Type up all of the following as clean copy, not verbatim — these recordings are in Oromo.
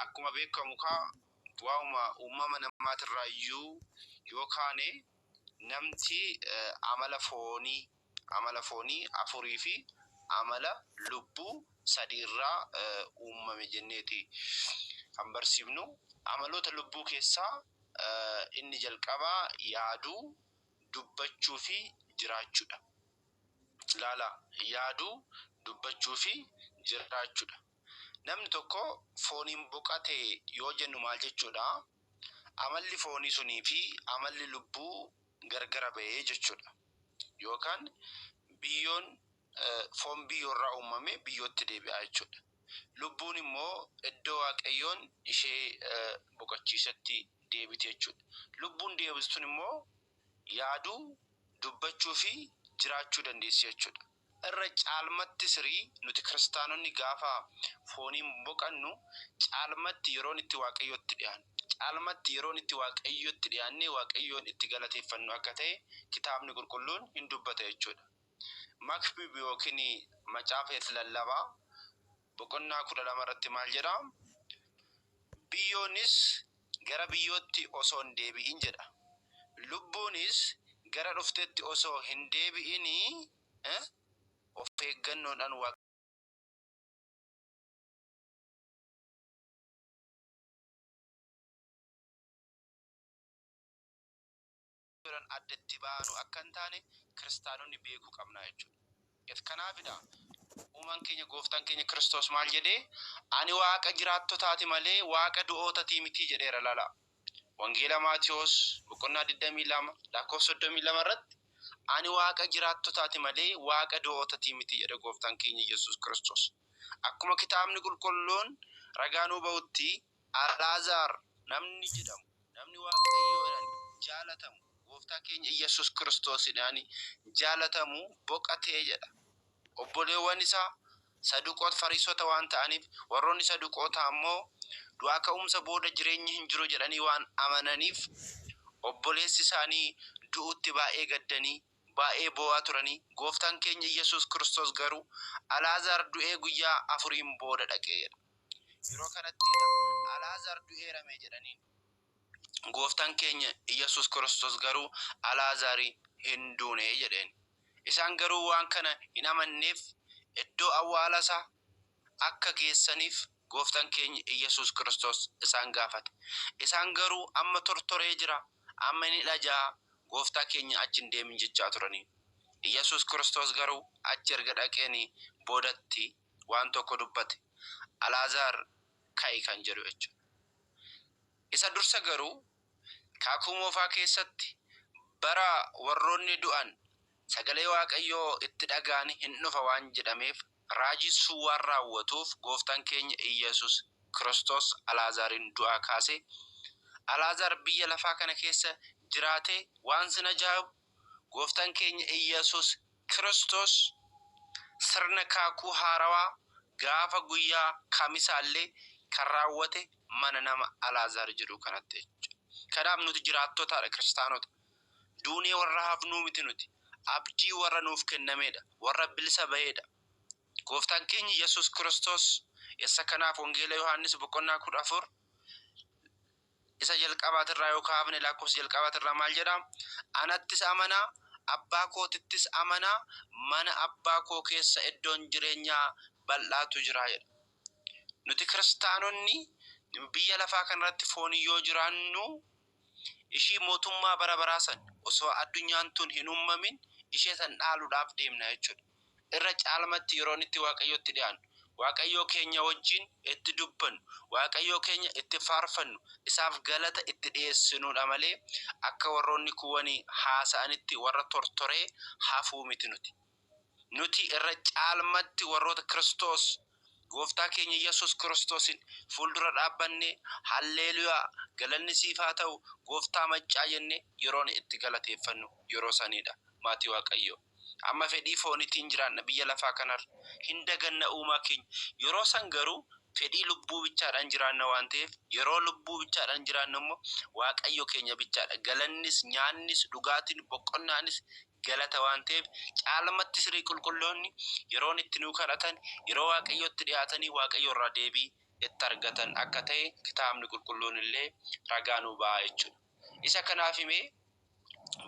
akkuma beekamu kaa waa'uma uumama namaatirraa iyyuu yookaan namti amala foonii afurii fi amala lubbuu sadiirraa uumame jenneeti kan barsiifnu. Amaloota lubbuu keessaa inni jalqabaa yaaduu, dubbachuu fi jiraachuudha. Ilaala, yaaduu, dubbachuu fi jiraachuudha. Namni tokko fooniin boqate yoo jennu maal jechuudha? Amalli foonii sunii fi amalli lubbuu gargara ba'ee jechuudha. Yookaan biyyoon foon biyyoorraa uumame biyyootti deebi'a jechuudha. Lubbuun immoo iddoo waaqayyoon ishee boqochiisetti deebiti jechuudha. Lubbuun deebistun immoo yaaduu, dubbachuu fi jiraachuu dandeessi jechuudha. Irra caalmatti sirii nuti kiristaanonni gaafa fooniin boqannu caalmatti yeroon itti waaqayyotti dhiyaannu. Caalmatti yeroon itti waaqayyotti dhiyaannee waaqayyoon itti galateeffannu akka ta'e kitaabni qulqulluun hin dubbata jechuudha. Makbiib yookiin macaafa lallabaa boqonnaa 12 irratti maal jedha? Biyyoonis gara biyyootti osoo hin deebi'in jedha. Lubbuunis gara dhufteetti osoo hin deebi'in of eeggannoodhaan addatti baanu akka hin taane kiristaanonni beekuu qabna jechuudha. Kanaafidha uumaan keenya gooftaan keenya Kiristoos maal jedhee? Ani waaqa jiraattotaati malee waaqa du'ootatii miti jedheera. Laala wangeela Maatiyos boqonnaa 22 lakkoofsa 32 irratti ani waaqa jiraattotaati malee waaqa du'ootatii miti jedhe gooftaan keenya Yesuus Kiristoos. Akkuma kitaabni qulqulluun ragaa nuu ba'utti Alaazaar namni jedhamu, namni waaqayyoodhaan jaalatamu, gooftaa keenya Yesuus Kiristoosiidhaan jaalatamu boqatee jedha. Obboleewwan isaa saduqoota fariisota waan ta'aniif warroonni saduqoota ammoo du'aa ka'umsa booda jireenyi hin jiru jedhanii waan amananiif obboleessi isaanii du'utti baay'ee gaddanii baay'ee boo'aa turanii. Gooftaan keenya Yesuus Kiristoos garuu Alaazaar du'ee guyyaa 4 booda dhaqee jedha. Yeroo kanatti Alaazaar du'eerame jedhaniin. Gooftaan keenya Yesuus Kiristoos garuu Alaazaari hin duune jedheen. Isaan garuu waan kana hin amanneef iddoo awwaalasaa akka geessaniif gooftaan keenya Yesuus Kiristoos isaan gaafate. Isaan garuu amma tortoree jira, amma ni dhajaa, gooftaa keenya achi hin deemin jechaa turanii. Yesuus Kiristoos garuu achi erga dhaqeen boodatti waan tokko dubbate. Alaazaar ka'i kan jedhu jechuudha. Isa dursa garuu kaakuu moofaa keessatti bara warroonni du'an sagalee waaqayyoo itti dhaga'an hin dhufa waan jedhameef raajii waan raawwatuuf gooftaan keenya Yesuus Kiristoos Alaazaarin du'aa kaase. Alaazaar biyya lafaa kana keessa jiraate waan sin ajaa'ibu gooftaan keenya Yesuus Kiristoos sirna kaakuu haarawaa gaafa guyyaa Kamisaallee kan raawwate mana nama Alaazaar jedhu kanatti jechuudha. Kanaaf nuti jiraattotaadha kiristaanota. Duunee warra hafnuu miti nuti. Abdii warra nuuf kennameedha, warra bilisa ba'eedha. Gooftaan keenya Yesuus Kiristoos isa kanaaf wangeela Yohaannis boqonnaa 14 isa jalqabaatirraa yoo kaafne lakkoofsa jalqabaatirraa maal jedha? Anattis amanaa, abbaa kootittis amanaa, mana abbaa koo keessa iddoon jireenyaa bal'aatu jira jedha. Nuti kiristaanonni biyya lafaa kanarratti foonii yoo jiraannu ishii mootummaa bara baraasan osoo addunyaan tun hin uumamin ishee san dhaaluudhaaf deemna jechuudha. Irra caalmatti yeroon itti waaqayyotti dhiyaannu, waaqayyoo keenya wajjin itti dubbannu, waaqayyoo keenya itti faarfannu, isaaf galata itti dhiyeessinuudha malee akka warroonni kuwwanii haasa'anitti warra tortoree hafuu miti nuti. Nuti irra caalmatti warroota Kiristoos gooftaa keenya Yesuus Kiristoosin fuuldura dhaabbanne halleluyaa galanni siif haa ta'u gooftaa maccaa jenne yeroon itti galateeffannu yeroo saniidha. Maatii waaqayyoo amma fedhii foonitiin jiraanna biyya lafaa kanarra hin daganna uumaa keenya. Yeroo san garuu fedhii lubbuu bichaadhaan jiraanna waan ta'eef yeroo lubbuu bichaadhaan jiraannu immoo waaqayyo keenya bichaadha. Galannis nyaannis dhugaatiin boqonnaanis galata waan ta'eef caalmatti sirii qulqulloonni yeroon itti nuu kadhatan yeroo waaqayyotti dhiyaatanii waaqayyo irraa deebii itti argatan akka ta'e kitaabni qulqulluun illee ragaa nuu ba'a jechuudha. Isa kanaaf himee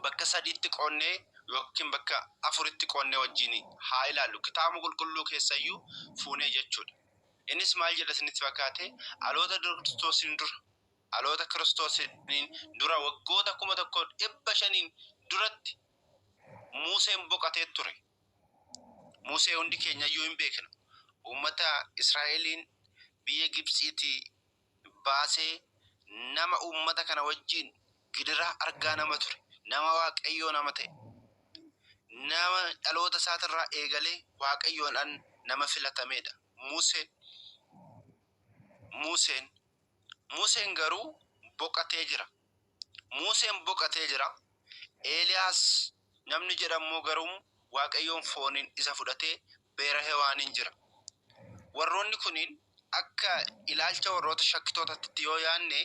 bakka sadiitti qoonnee yookiin bakka afuritti qoonnee wajjin haa ilaallu kitaaba qulqulluu keessayyuu fuunee jechuudha. Innis maal jedha isinitti fakkaate aloota Kiristoosiin dura waggoota 1500 duratti Museen boqotee ture. Musee hundi keenyayyuu hin beekna. Uummata Israa'eliin biyya Gibxiitii baasee nama uummata kana wajjin gidiraa argaa nama ture. Nama Waaqayyoo nama ta'e. Nama dhaloota isaatirraa eegalee Waaqayyoodhaan nama filatameedha. Museen garuu boqotee jira. Eeliyaas namni jedhamu garuu Waaqayyoon fooniin isa fudhatee beera Hewaaniin jira. Warroonni kuniin akka ilaalcha warroota shakkitootatti yoo yaanne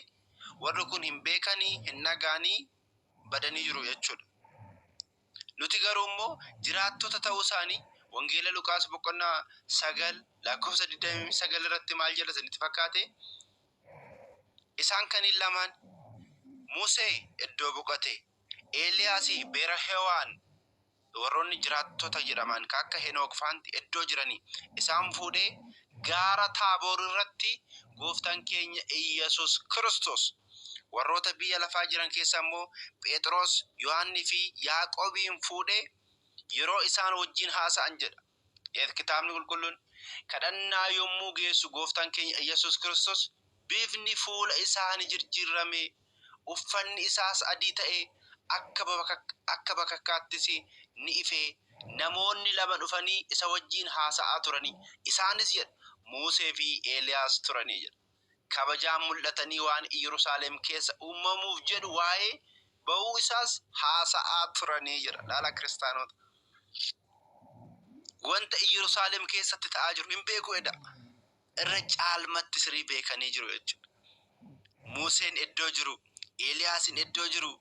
warri kun hin beekanii hin nagaanii badanii jiru jechuudha. Nuti garuu immoo jiraattota ta'uu isaanii wangeela Luqaas boqonnaa 9 lakkoofsa 29 irratti maal jedha isinitti fakkaate? Isaan kaniin lamaan Musee iddoo boqote, Eeliyaasii beera Hewaan warroonni jiraattota jedhaman akka Henook faanti iddoo jiranii isaan fuudhee gaara Taaboor irratti gooftaan keenya Iyyesuus Kiristoos warroota biyya lafaa jiran keessa immoo Phexros, Yohaannii fi Yaaqoobiin fuudhee yeroo isaan wajjin haasa'an jedha. Kitaabni qulqulluun kadhannaa yommuu geessu gooftaan keenya Iyyesuus Kiristoos bifni fuula isaanii jijjiirame uffanni isaas adii ta'e akka bakakkaattis ni ife. Namoonni lama dhufanii isa wajjin haasa'aa turanii isaanis jedha Musee fi Eeliyaas turanii jedha. Kabajaan mul'atanii waan Yerusaalem keessa uumamuuf jedhu waa'ee ba'uu isaas haasa'aa turanii jedha. Laala kiristaanota wanta Yerusaalem keessatti ta'aa jiru hin beeku edha. Irra caalmatti sirii beekanii jiru jechuudha. Museen iddoo jiru, Eeliyaasin iddoo jiru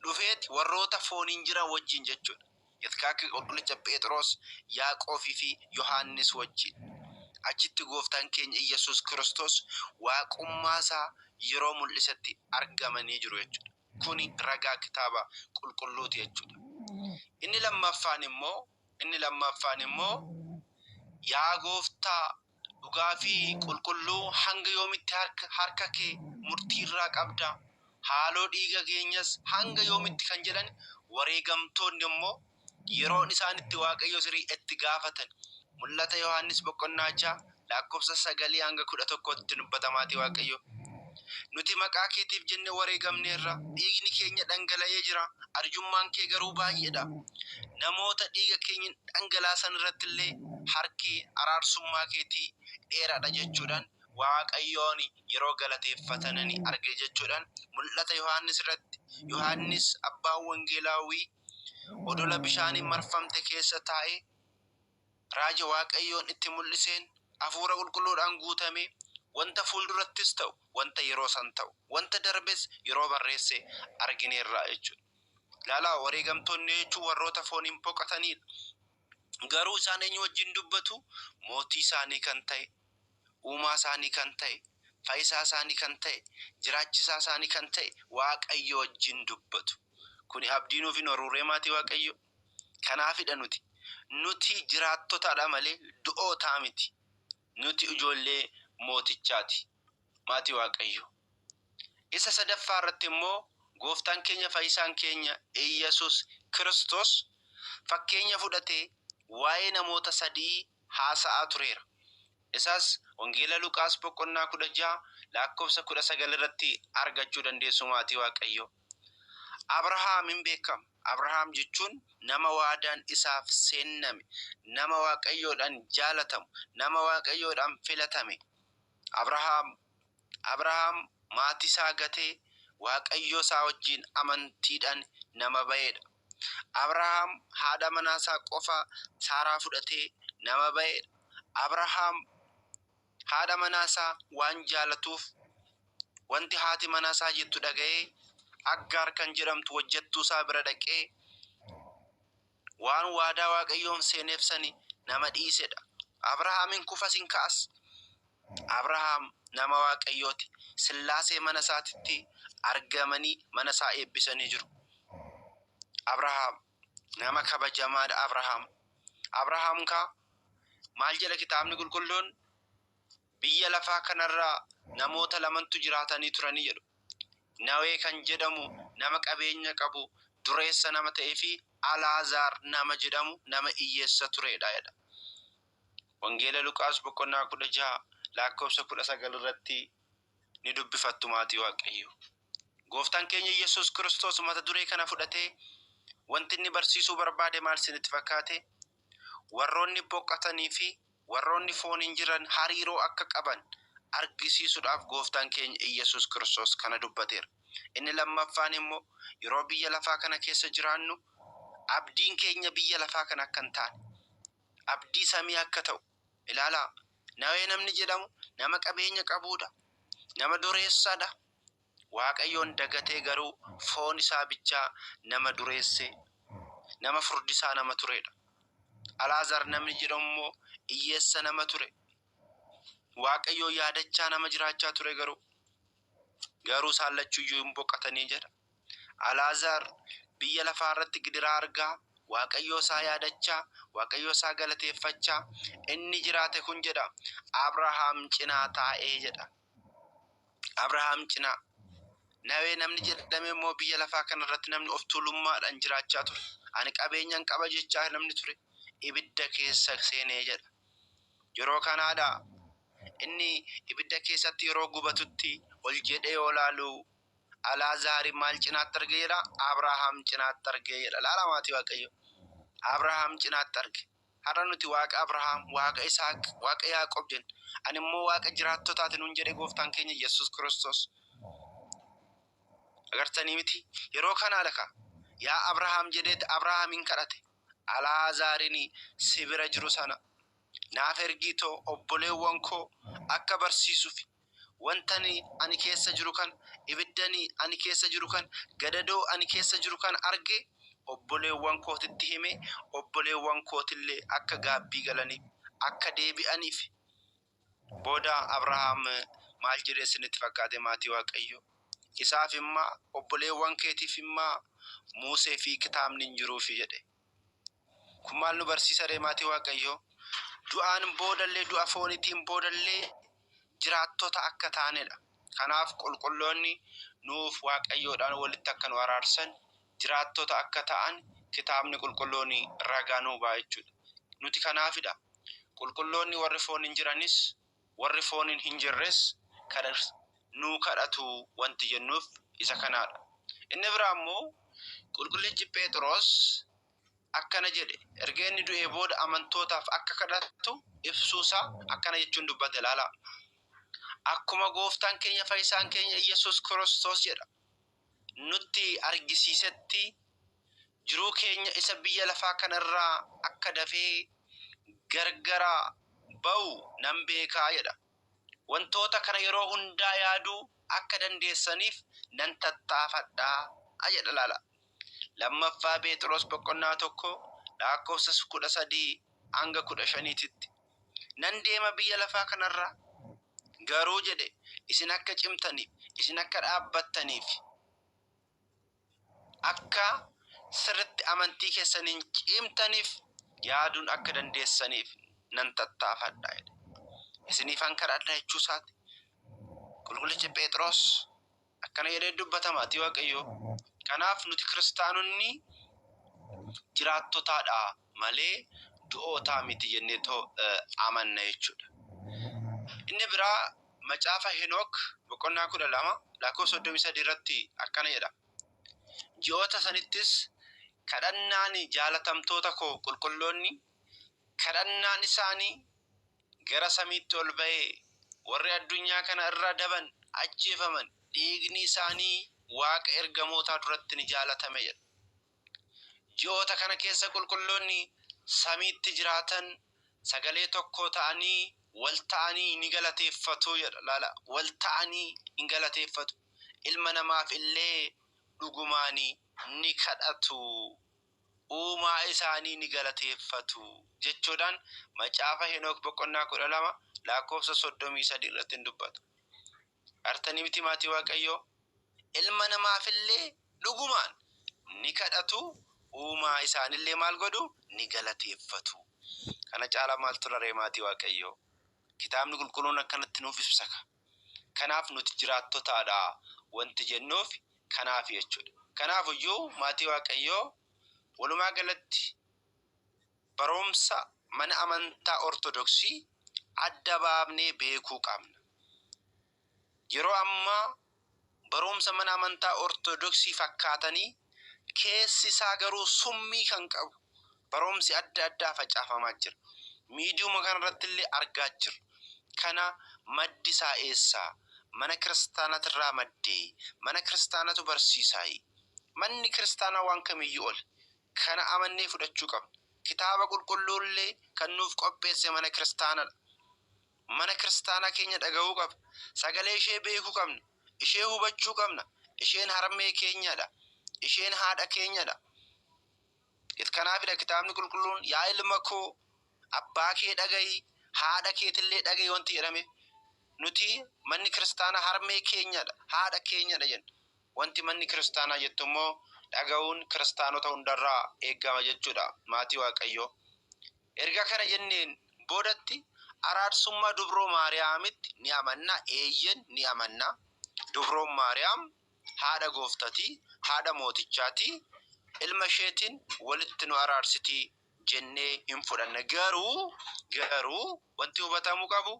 dhufeeti warroota fooniin jiran wajjin jechuudha. Yetkaakki qulqullicha Phexros, Yaaqoobii fi Yohaannis wajjin. Achitti gooftaan keenya Iyyesuus Kiristoos waaqummaasaa yeroo mul'isetti argamanii jiru jechuudha. Kuni ragaa kitaaba qulqulluuti jechuudha. Inni lammaffaan immoo yaa gooftaa dhugaa fi qulqulluu hanga yoomitti harka kee murtii irraa qabda? Haaloo dhiiga keenyas hanga yoomitti kan jedhan wareegamtoonni immoo yeroon isaanitti Waaqayyo sirii itti gaafatan. Mul'ata Yohaannis boqonnaa 6 lakkoofsa 9 hanga 11tti dubbatamaati Waaqayyo. Nuti maqaa keetiif jennee wareegamneerra, dhiigni keenya dhangala'ee jira, arjummaan kee garuu baay'eedha. Namoota dhiiga keenya dhangalaasan irratti illee harki araarsummaa keetii dheeraadha jechuudhaan Waaqayyoon yeroo galateeffatanii arge jechuudhaan mul'ata Yohaannis irratti Yohaannis abbaan wangeelaawii odola bishaaniin marfamte keessa taa'ee raaja Waaqayyoon itti mul'iseen hafuura qulqulluudhaan guutame wanta fuuldurattis ta'u wanta yeroo san ta'u wanta darbes yeroo barreesse argineerra jechuudha. Laala wareegamtoonni jechuun warroota fooniin boqotanidha. Garuu isaan eenyu wajjin dubbatu? Mootii isaanii kan ta'e, uumaa isaanii kan ta'e, fayyisaa isaanii kan ta'e, jiraachisaa isaanii kan ta'e Waaqayyo wajjin dubbatu. Kuni abdii nuuf hin horree maatii Waaqayyo. Kanaafidha nuti jiraattotaadha malee du'ootaa miti. Nuti ijoollee mootichaati maatii Waaqayyo. Isa sadaffaa irratti immoo gooftaan keenya fayyisaan keenya Iyyesuus Kiristoos fakkeenya fudhatee waa'ee namoota sadii haasa'aa tureera. Isas wangeela Luqaas boqonnaa 16 lakkoofsa 19 irratti argachuu dandeessu maatii Waaqayyo. Abrahaamin beekama. Abrahaam jechuun nama waadaan isaaf seenname, nama Waaqayyoodhaan jaalatamu, nama Waaqayyoodhaan filatame. Abrahaam maatii isaa gatee Waaqayyo isaa wajjin amantiidhaan nama ba'eedha. Abrahaam haadha manaasaa qofa Saaraa fudhatee nama ba'eedha. Abrahaam haadha manaasaa waan jaalatuuf wanti haati manaasaa jettu dhaga'ee Aggaar kan jedhamtu hojjettuu isaa bira dhaqee waan waadaa Waaqayyoon seeneef sani nama dhiisedha. Abrahaamin kufas hin kaas. Abrahaam nama Waaqayyooti. Sillaasee mana isaatitti argamanii mana isaa eebbisanii jiru. Abrahaam nama kabajamaadha. Abrahaam ka maal jedha kitaabni qulqulluun? Biyya lafaa kanarraa namoota lamantu jiraatanii turanii jedhu. Nawee kan jedhamu nama qabeenya qabu dureessa nama ta'ee fi Alaazaar nama jedhamu nama hiyyeessa turedha jedha. Wangeela Luqaas boqonnaa 16 lakkoofsa 19 irratti ni dubbifattu maatii Waaqayyo. Gooftaan keenya Yesuus Kiristoos mata duree kana fudhatee wanti inni barsiisuu barbaade maal isinitti fakkaate? Warroonni boqotanii fi warroonni fooniin jiran hariiroo akka qaban argisiisuudhaaf gooftaan keenya Yesuus Kiristoos kana dubbateera. Inni lammaffaan immoo yeroo biyya lafaa kana keessa jiraannu abdiin keenya biyya lafaa kana akka hin taane, abdii samii akka ta'u ilaalaa. Nawee namni jedhamu nama qabeenya qabuudha, nama dureessaadha. Waaqayyoon dagatee garuu foon isaa bichaa nama dureesse, nama furdisaa nama turedha. Alaazaar namni jedhamu immoo hiyyeessa nama ture. Waaqayyoo yaadachaa nama jiraachaa ture garuu saallachuuyyuu hin boqotanii jedha. Alaazaar biyya lafaa irratti gidiraa argaa, Waaqayyoo isaa yaadachaa, Waaqayyoo isaa galateeffachaa inni jiraate kun jedha Abrahaam cinaa taa'ee jedha. Abrahaam cinaa. Nawee namni jedhame immoo biyya lafaa kana irratti namni of tuulummaadhaan jiraachaa ture. Ani qabeenyan qaba jechaa namni ture. Ibidda keessa seenee jedha. Yeroo kanaadha inni ibidda keessatti yeroo gubatutti ol jedhee yoo laalu Alaazaar maal cinaatti arge jedha? Abrahaam cinaatti arge jedha. Laala maatii Waaqayyo. Abrahaam cinaatti arge. Har'a nuti Waaqa Abrahaam, Waaqa Isaaq, Waaqa Yaaqoob jenna. Ani immoo Waaqa jiraattotaati nuun jedhe gooftaan keenya Yesuus Kiristoos. Agartanii miti? Yeroo kana laka yaa Abrahaam jedheet Abrahaamin kadhate. Alaazaarin si bira jiru sana naaf ergitoo obboleewwan koo akka barsiisuuf wantani ani keessa jiru kan, ibiddani ani keessa jiru kan, gadadoo ani keessa jiru kan arge obboleewwan kootitti hime, obboleewwan kootillee akka gaabbii galaniif, akka deebi'aniif. Booda Abrahaam maal jedhee isinitti fakkaate maatii Waaqayyo? Isaaf immaa obboleewwan keetiif immaa Musee fi kitaabni hin jiruufi jedhe. Kun maal nu barsiisa ree maatii Waaqayyo? Du'aan boodallee, du'a foonitiin boodallee jiraattota akka taanedha. Kanaaf qulqulloonni nuuf Waaqayyoodhaan walitti akka nu araarsan, jiraattota akka ta'an kitaabni qulqulloonni ragaa nuu ba'a jechuudha. Nuti kanaafidha. Qulqulloonni warri foon hin jiranis, warri foon hin jirres nuu kadhatu wanti jennuuf isa kanaadha. Inni biraa immoo qulqullichi Phexros akkana jedhe, erga inni du'ee booda amantootaaf akka kadhatu ibsuusaa akkana jechuun dubbate. Laala. Akkuma gooftaan keenya fayyisaan keenya Yesuus Kiristoos jedha nutti argisiisetti jiruu keenya isa biyya lafaa kanarraa akka dafee gargara ba'u nan beekaa jedha. Wantoota kana yeroo hundaa yaaduu akka dandeessaniif nan tattaafadhaa jedha. Laala. Lammaffaa Phexros boqonnaa 1 lakkoofsa 13 hanga 15tti nan deema biyya lafaa kanarraa garuu jedhe isin akka cimtaniif, isin akka dhaabbattaniif, akka sirriitti amantii keessaniin cimtaniif yaaduun akka dandeessaniif nan tattaafadhaa jedhe. Isiniifan kadhadha jechuusaati. Qulqullichi Phexros akkana jedhee dubbata maatii Waaqayyo. Kanaaf nuti kiristaanonni jiraattotaadha malee du'ootaa miti jennee amanna jechuudha. Inni biraa macaafa Henook boqonnaa 12 lakkoofsa 33 irratti akkana jedha. Ji'oota sanittis kadhannaan jaalatamtoota koo qulqulloonni kadhannaan isaanii gara samiitti ol ba'ee warri addunyaa kana irra daban ajjeefaman dhiigni isaanii Waaqa ergamootaa duratti ni jaalatame jedha. Ji'oota kana keessa qulqulloonni samiitti jiraatan sagalee tokko ta'anii wal ta'anii ni galateeffatu jedha. Laala. Wal ta'anii ni galateeffatu. Ilma namaaf illee dhugumaanii ni kadhatu. Uumaa isaanii ni galateeffatu jechuudhaan macaafa Henook boqonnaa 12 lakkoofsa 33 irratti dubbata. artanii miti maatii waaqayyoo ilma namaafillee dhugumaan ni kadhatu uumaa isaanillee maal godhu ni galateeffatu. Kana caala maaltu raree maatii waaqayyoo kitaabni qulqulluun akkanatti nuuf ibsa. Kanaaf nuti jiraattotaadha wanti jennuuf kanaaf jechuudha. Kanaaf iyyuu maatii waaqayyoo walumaa galatti barumsa mana amantaa ortodoksii adda baafnee beekuu qabna. Yeroo ammaa barumsa mana amantaa ortodoksii fakkaatanii keessi isaa garuu summii kan qabu barumsi adda addaa facaafamaa jira. Miidiyuma kanarratti illee argaa jirra. Kana maddi isaa eessaa? Mana kiristaanatirraa maddee mana kiristaanatu barsiisaa. Manni kiristaanaa waan kamiyyuu ol kana amannee fudhachuu qabna. Kitaaba qulqulluullee kan nuuf qopheesse mana kiristaanadha. Mana kiristaanaa keenya dhaga'uu qabna. Sagalee ishee beekuu qabna. Ishee hubachuu qabna. Isheen harmee keenyadha. Isheen haadha keenyadha. Kanaafidha kitaabni qulqulluun yaa ilma koo abbaa kee dhaga'i haadha keetillee dhaga'i wanti jedhame. Nuti manni kiristaanaa harmee keenyadha. Haadha keenyadha jenna. Wanti manni kiristaanaa jettu immoo dhaga'uun kiristaanota hundarraa eegama jechuudha maatii waaqayyoo. Erga kana jenneen boodatti araarsummaa dubroo Maariyaamitti ni amanna. Eeyyen ni amanna. Dubroon Maariyaam haadha gooftatii, haadha mootichaati. Ilma isheetiin walitti nu araarsitii jennee hin fudhanna. Garuu wanti hubatamuu qabu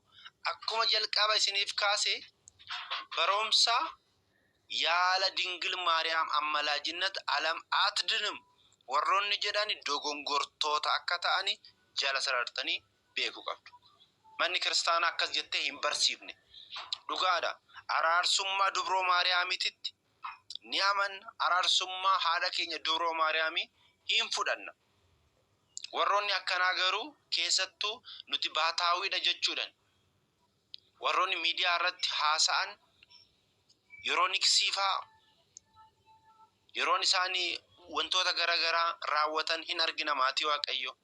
akkuma jalqaba isiniif kaase barumsa yaala dingil Maariyaam amalaajinnat alam atdinim warroonni jedhani dogongortoota akka ta'ani jala sarartanii beekuu qabdu. Manni kiristaanaa akkas jettee hin barsiifne. Dhugaadha. Araarsummaa dubroo Maariyaamititti ni amanna. Araarsummaa haadha keenya dubroo Maariyaamii hin fudhanna. Warroonni akkanaa garuu keessattuu nuti baataawiidha jechuudhaan warroonni miidiyaa irratti haasa'an yeroo niksiifaa yeroon isaanii wantoota garaagaraa raawwatan hin argina maatii waaqayyoo.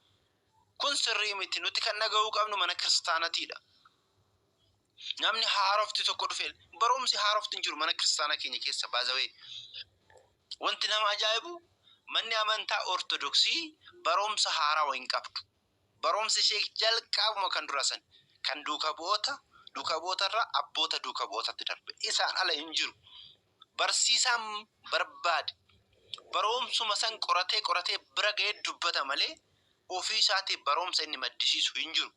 Kun sirrii miti. Nuti kan dhaga'uu qabnu mana kiristaanatiidha. Namni haarofti tokko dhufe barumsi haarofti hin jiru mana kiristaanaa keenya keessa baazawee. Wanti nama ajaa'ibu manni amantaa ortodoksii barumsa haaraa hin qabdu. Barumsi ishee jalqabuma kan durasan kan duuka bootarraa abboota duuka bootatti darbe. Isaan ala hin jiru. Barsiisaan barbaade barumsuma san qoratee bira ga'ee dubbata malee ofii isaatii barumsa inni maddisiisu hin jiru.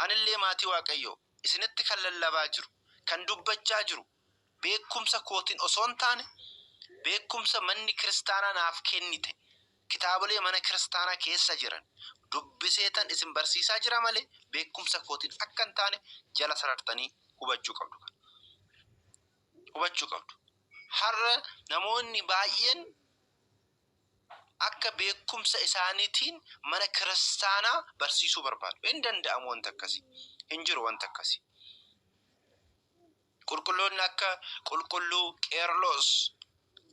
Anillee maatii waaqayyoo isinitti kan lallabaa jiru, kan dubbachaa jiru, beekumsa kootiin osoo hin taane beekumsa manni kiristaanaa naaf kennite kitaabolee mana kiristaanaa keessa jiran dubbiseetan isin barsiisaa jira malee beekumsa kootiin akka hin taane jala sarartanii hubachuu qabdu. Har'a namoonni baay'een akka beekumsa isaaniitiin mana kiristaanaa barsiisuu barbaadu. Hin danda'amu wanta akkasii. Hin jiru wanta akkasii. Qulqulloonni akka qulqulluu Qeerloos,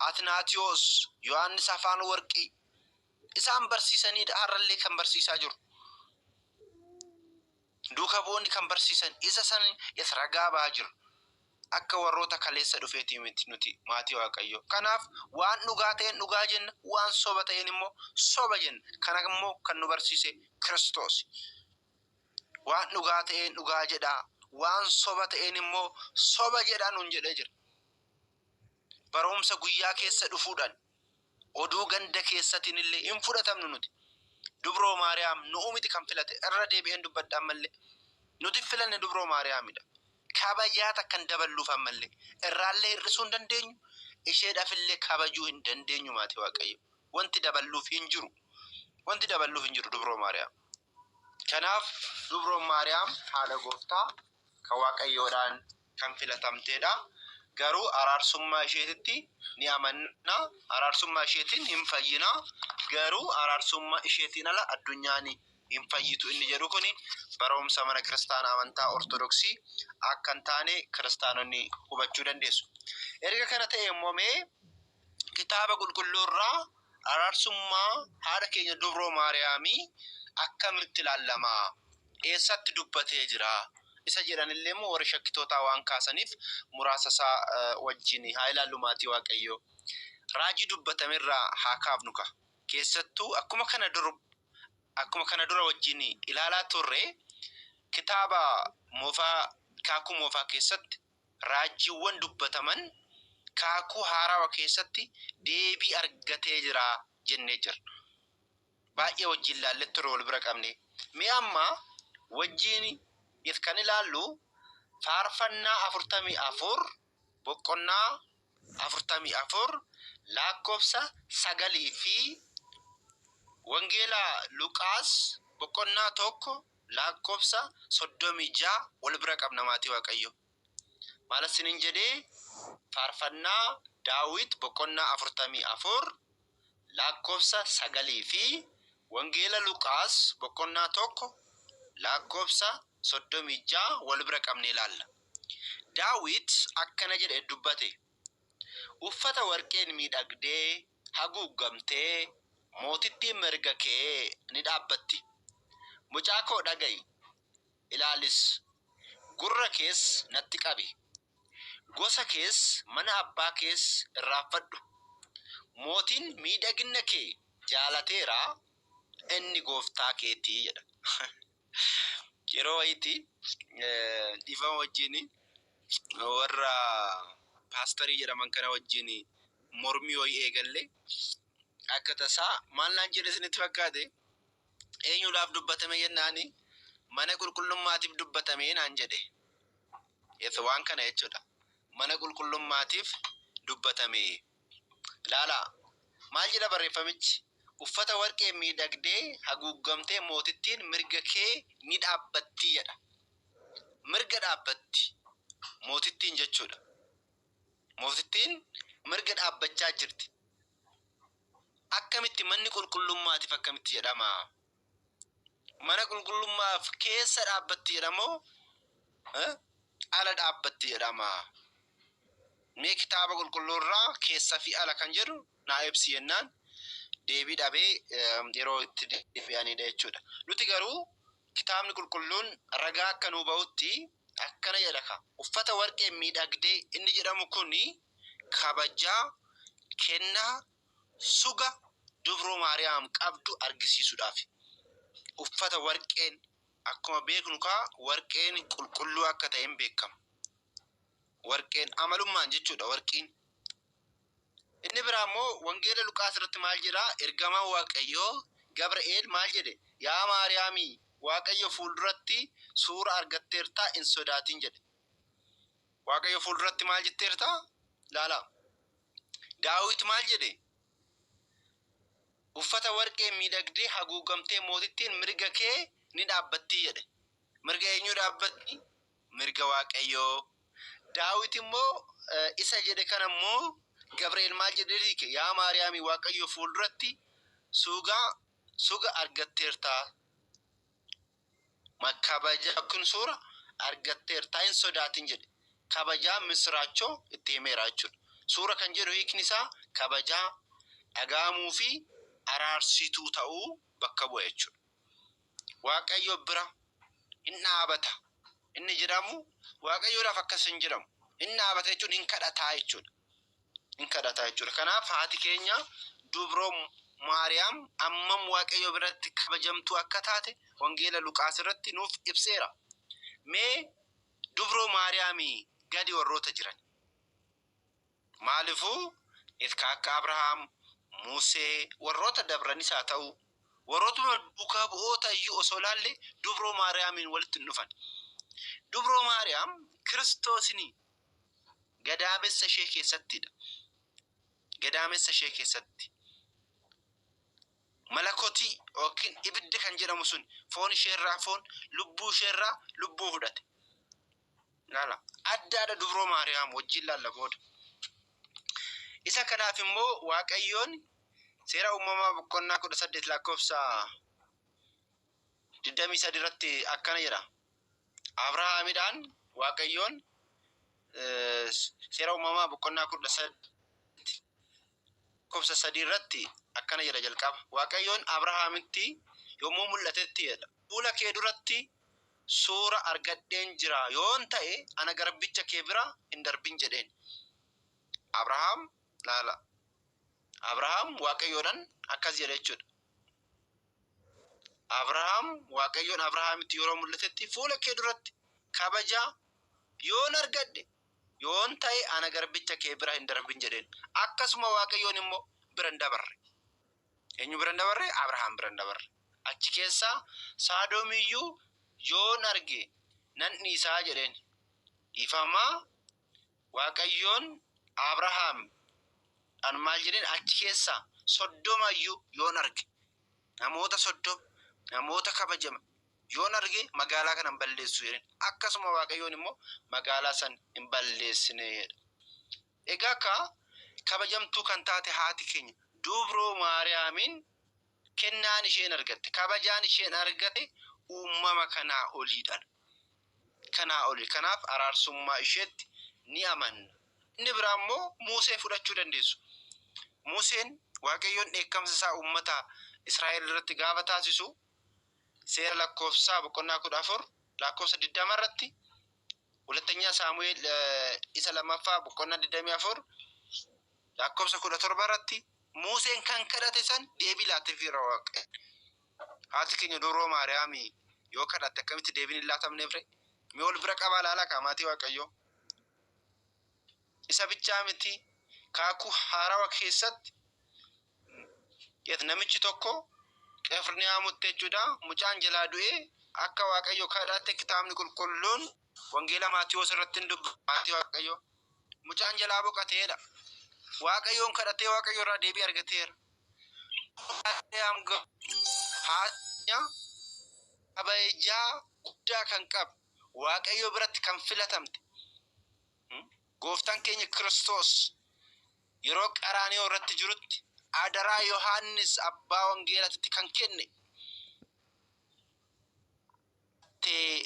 Atnaatiyoos, Yohaannis Afaan Warqii isaan barsiisaniidha. Har'allee kan barsiisaa jiru. Duuka bu'oonni kan barsiisan isa san ragaa ba'aa jiru. Akka warroota kaleessa dhufeetii miti nuti maatii waaqayyoo. Kanaaf waan dhugaa ta'een dhugaa jenna, waan soba ta'een immoo soba jenna. Kana immoo kan nu barsiise Kiristoos. Waan dhugaa ta'een dhugaa jedhaa, waan soba ta'een immoo soba jedhaa nuun jedhee jira. Barumsa guyyaa keessa dhufuudhaan oduu ganda keessatiin illee hin fudhatamnu nuti. Dubroo Maariyaam nu'u miti kan filate irra deebi'een dubbadhaan mallee nuti filanne dubroo Maariyaamidha. Kabajaata kan daballuuf ammallee irraallee hir'isuu hin dandeenyu. Isheedhaafillee kabajuu hin dandeenyu maatii waaqayyo. Wanti daballuuf hin jiru dubroo Maariyaam. Kanaaf dubroon Maariyaam haadha gooftaa kan waaqayyoodhaan kan filatamteedha. Garuu araarsummaa isheetitti ni amanna. Araarsummaa isheetiin hin fayyina. Garuu araarsummaa isheetiin ala addunyaan hin fayyitu inni jedhu kuni barumsa mana kiristaanaa amantaa ortodoksii akka hin taane kiristaanonni hubachuu dandeessu. Erga kana ta'e immoo mee kitaaba qulqulluurraa araarsummaa haadha keenya dubroo Maariyaamii akkamitti ilaallama? Eessatti dubbatee jira? isa jedhanillee immoo warri shakkitootaa waan kaasaniif muraasa isaa wajjin haa ilaallu maatii Waaqayyoo. Raajii dubbatamerraa haa kaafnu ka. Keessattuu akkuma kana dura wajjin ilaalaa turre kitaaba kaakuu moofaa keessatti raajiiwwan dubbataman kaakuu haarawaa keessatti deebii argatee jira jennee jira. Baay'ee wajjin ilaallee ture wal bira qabne. Mee amma wajjin kan ilaallu faarfannaa 44 boqonnaa 44 lakkoofsa 9 fi wangeela Luqaas boqonnaa 1 lakkoofsa 36 wal bira qabna maatii Waaqayyo. Maal isiniin jedhee faarfannaa Daawit boqonnaa 44 lakkoofsa 9 fi wangeela Luqaas boqonnaa 1 lakkoofsa 36 wal bira qabne ilaalla. Daawit akkana jedhe dubbate. Uffata warqeen miidhagdee haguugamtee mootittiin mirga kee ni dhaabbatti. Mucaa koo dhaga'i ilaalis. Gurra kees natti qabi. Gosa kees mana abbaa kees irraanfadhu. Mootiin miidhagina kee jaalateera, inni gooftaa keetii jedha. Yeroo wayitii dhiifama wajjin warra paastorii jedhaman kana wajjin mormii wayii eegalle akka tasaa maal naan jedhe isinitti fakkaate? Eenyuudhaaf dubbatame jennaani? Mana qulqullummaatiif dubbatame naan jedhe. Waan kana jechuudha. Mana qulqullummaatiif dubbatame. Laala maal jedha barreeffamichi? Uffata warqee miidhagdee haguugamtee mootittiin mirga kee ni dhaabbatti jedha. Mirga dhaabbatti mootittiin jechuudha. Mootittiin mirga dhaabbachaa jirti. Akkamitti manni qulqullummaatiif akkamitti jedhama? Mana qulqullummaaf keessa dhaabbatti jedhamoo ala dhaabbatti jedhama? Mee kitaaba qulqulluurraa keessa fi ala kan jedhu naa ibsi jennaan deebii dhabee yeroo itti deebi'anidha jechuudha. Nuti garuu kitaabni qulqulluun ragaa akka nuu ba'utti akkana jedha. Uffata warqee miidhagdee inni jedhamu kuni kabajaa kennaa suga dubroo Maariyaam qabdu argisiisuudhaaf. Uffata warqeen akkuma beeknu warqeen qulqulluu akka ta'een beekama. Warqeen amalummaan jechuudha warqiin. Inni biraa immoo wangeela Luqaas irratti maal jedha? Ergamaan Waaqayyoo Gabri'eel maal jedhe? Yaa Maariyaamii Waaqayyo fuulduratti suura argatteertaa hin sodaatin jedhe. Waaqayyo fuulduratti maal jetteerta? Laala. Daawit maal jedhe? Uffata warqee miidhagdee haguugamtee mootittiin mirga kee ni dhaabbatti jedhe. Mirga eenyu dhaabbatti? Mirga Waaqayyoo. Daawit immoo isa jedhe kana immoo Gabri'eel maal jedhe riike? Yaa Maariyaamii Waaqayyo fuulduratti suga argatteertaa. Makabajaa kun suura argatteertaa hin sodaatin jedhe. Kabajaa misraachoo itti himeera jechuudha. Suura kan jedhu hiikni isaa kabajaa dhagaamuu fi araarsituu ta'uu bakka bu'a jechuudha. Waaqayyo bira hin dhaabata. Inni jedhamu Waaqayyoodhaaf akkas hin jedhamu. Hin dhaabata jechuun hin kadhataa jechuudha. Hin kadhataa jechuudha. Kanaaf haati keenya dubroo Maariyaam ammam Waaqayyo biratti kabajamtuu akka taate wangeela Luqaas irratti nuuf ibseera. Mee dubroo Maariyaamii gadi warroota jiran. Maaliifuu akka Abrahaam, Musee warroota dabranis haa ta'u warrootuma duukaa bu'oota iyyuu osoo laalle dubroo Maariyaamiin walitti hin dhufan. Dubroo Maariyaam Kiristoosini gadaamessa ishee keessattidha. Gadaamessa ishee keessatti. Malakotii yookiin ibidda kan jedhamu sun foon isheerraa foon, lubbuu isheerraa lubbuu fudhate. Laala addaadha dubroo Maariyaam wajjin laalla booda. Isa kanaaf immoo Waaqayyoon seera uumamaa boqonnaa 18 lakkoofsa 23 irratti akkana jedha. Abrahaamidhaan Waaqayyoon seera uumamaa boqonnaa 18 lakkoofsa 3 irratti akkana jedha jalqaba. Waaqayyoon Abrahaamitti yommuu mul'atetti jedha. Fuula kee duratti suura argadheen jira yoon ta'e ana garbicha kee bira hin darbin jedheen. Abrahaam laala. Abrahaam Waaqayyoodhaan akkas jedhe jechuudha. Abrahaam Waaqayyoon Abrahaamitti yeroo mul'atetti fuula kee duratti kabajaa yoon argadhe yoon ta'e ana garbicha kee bira hin darbin jedheen. Akkasuma Waaqayyoon immoo bira hin dabarre. Eenyu bira hin dabarre? Abrahaam bira hin dabarre. Achi keessaa Sodoomiyyuu yoon arge nan dhiisaa jedheen. Dhiifamaa Waaqayyoon Abrahaam an maal jedheen achi keessaa Sodoomayyuu yoon arge namoota Sodoom namoota kabajama yoon arge magaalaa kana hin balleessu jedheen. Akkasuma Waaqayyoon immoo magaalaa san hin balleessine. Egaa kabajamtuu kan taate haati keenya Dubroo Maariyaamin kennaan isheen argatte kabajaan isheen argatte uumama kanaa oliidhaan. Kanaa oli. Kanaaf araarsummaa isheetti ni amanna. Inni biraa immoo Musee fudhachuu dandeessu. Museen Waaqayyoon dheekkamsa isaa uummata Israa'el irratti gaafa taasisu seera lakkoofsaa boqonnaa 14 lakkoofsa 20 irratti ሁለተኛ ሳሙኤል isa lammaffaa boqonnaa 24 lakkoofsa 17 irratti Museen kan kadhate san deebii laatteefira Waaqayyo. Haati keenya Dubroo Maariyaam yoo kadhatte akkamitti deebiin laatamneef ree? Mee ol bira qabaa laala qaamaatii Waaqayyo. Isa bichaa miti kaakuu haarawaa keessatti namichi tokko Qifirnaahomitti jechuudha mucaan jalaa du'ee akka Waaqayyo kadhatte kitaabni qulqulluun wangeela Maatiyos irratti dubbata Waaqayyo mucaan jalaa boqateedha. Waaqayyoon kadhatee Waaqayyo irraa deebii argateera. Haati kabajaa guddaa kan qabu Waaqayyo biratti kan filatamte gooftaan keenya Kiristoos yeroo qaraaniyo irratti jirutti adaraa Yohaannis abbaa wangeelaatti kan kenne